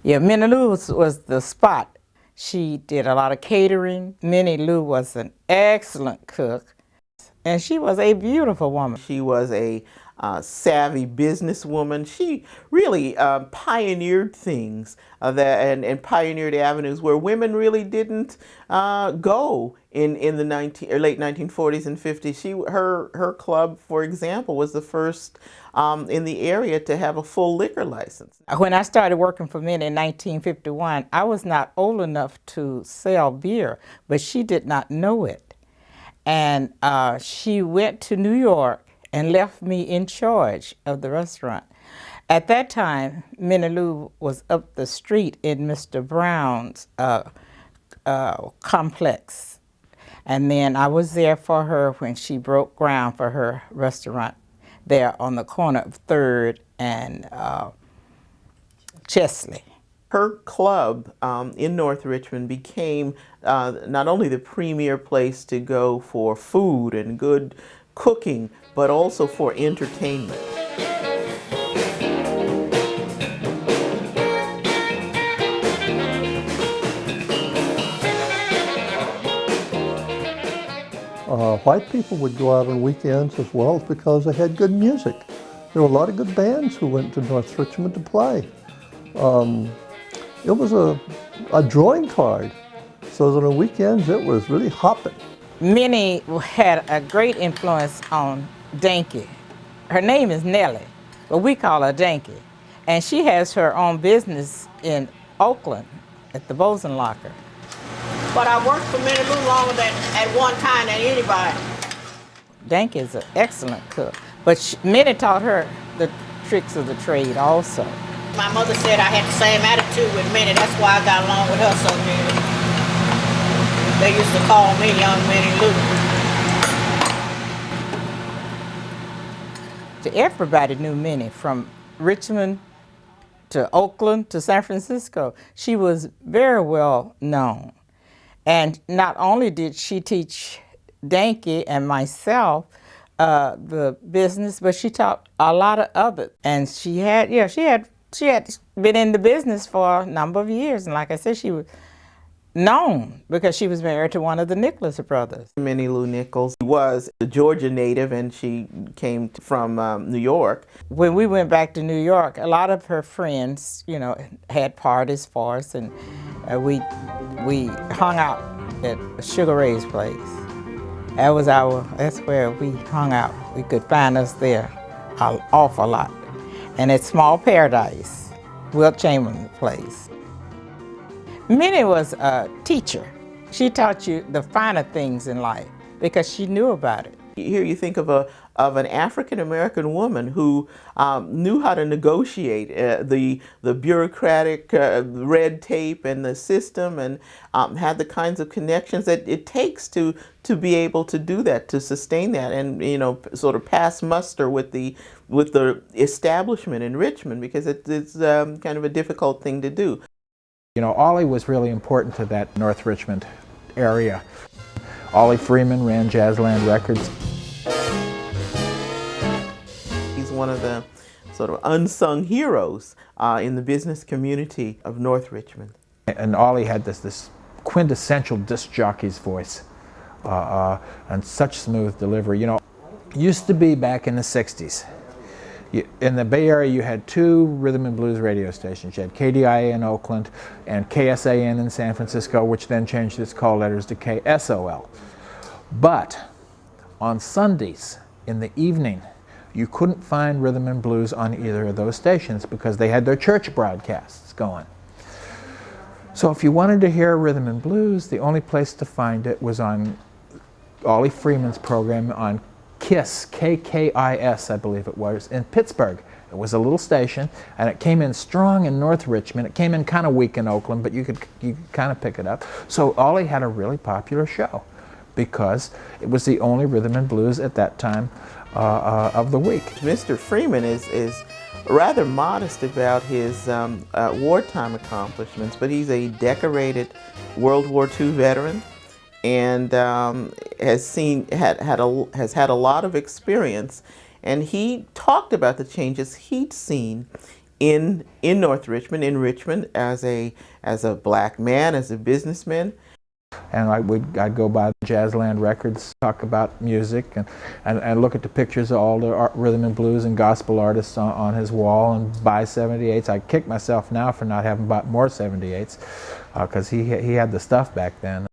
Yeah, Minnie Lou was the spot. She did a lot of catering. Minnie Lou was an excellent cook, and she was a beautiful woman. She was a savvy businesswoman. She really pioneered things and pioneered avenues where women really didn't go in the late 1940s and 50s. Her club, for example, was the first in the area to have a full liquor license. When I started working for Minnie in 1951, I was not old enough to sell beer, but she did not know it. And she went to New York and left me in charge of the restaurant. At that time, Minnie Lou was up the street in Mr. Brown's complex. And then I was there for her when she broke ground for her restaurant there on the corner of 3rd and Chesley. Her club in North Richmond became not only the premier place to go for food and good cooking, but also for entertainment. White people would go out on weekends as well because they had good music. There were a lot of good bands who went to North Richmond to play. It was a drawing card, so that on weekends it was really hopping. Minnie had a great influence on Danky. Her name is Nellie, but we call her Danky. And she has her own business in Oakland at the Boson Locker. But I worked for Minnie Lou longer than at one time than anybody. Danky is an excellent cook, but Minnie taught her the tricks of the trade also. My mother said I had the same attitude with Minnie. That's why I got along with her so good. They used to call me Young Minnie Lou. Everybody knew Minnie, from Richmond to Oakland to San Francisco. She was very well known. And not only did she teach Danky and myself the business, but she taught a lot of others. And she had been in the business for a number of years. And like I said, she was known because she was married to one of the Nichols brothers. Minnie Lou Nichols was a Georgia native, and she came from New York. When we went back to New York, a lot of her friends, you know, had parties for us, and we hung out at Sugar Ray's place. That's where we hung out. We could find us there an awful lot. And at Small Paradise, Wilt Chamberlain's place. Minnie was a teacher. She taught you the finer things in life because she knew about it. Here you think of an African-American woman who knew how to negotiate the bureaucratic red tape and the system, and had the kinds of connections that it takes to be able to do that, to sustain that, and sort of pass muster with the establishment in Richmond, because it's kind of a difficult thing to do. Ollie was really important to that North Richmond area. Ollie Freeman ran Jazzland Records. He's one of the sort of unsung heroes in the business community of North Richmond. And Ollie had this quintessential disc jockey's voice and such smooth delivery. Used to be back in the 60s. In the Bay Area, you had 2 rhythm and blues radio stations. You had KDIA in Oakland and KSAN in San Francisco, which then changed its call letters to KSOL. But on Sundays in the evening, you couldn't find rhythm and blues on either of those stations because they had their church broadcasts going. So if you wanted to hear rhythm and blues, the only place to find it was on Ollie Freeman's program on KISS, KKIS, I believe it was, in Pittsburgh. It was a little station, and it came in strong in North Richmond. It came in kind of weak in Oakland, but you could kind of pick it up. So Ollie had a really popular show because it was the only rhythm and blues at that time of the week. Mr. Freeman is rather modest about his wartime accomplishments, but he's a decorated World War II veteran, and has had a lot of experience, and he talked about the changes he'd seen in North Richmond, in Richmond, as a black man, as a businessman. And I'd go by Jazzland Records, talk about music, and look at the pictures of all the rhythm and blues and gospel artists on his wall, and buy 78s. I kick myself now for not having bought more 78s, because he had the stuff back then.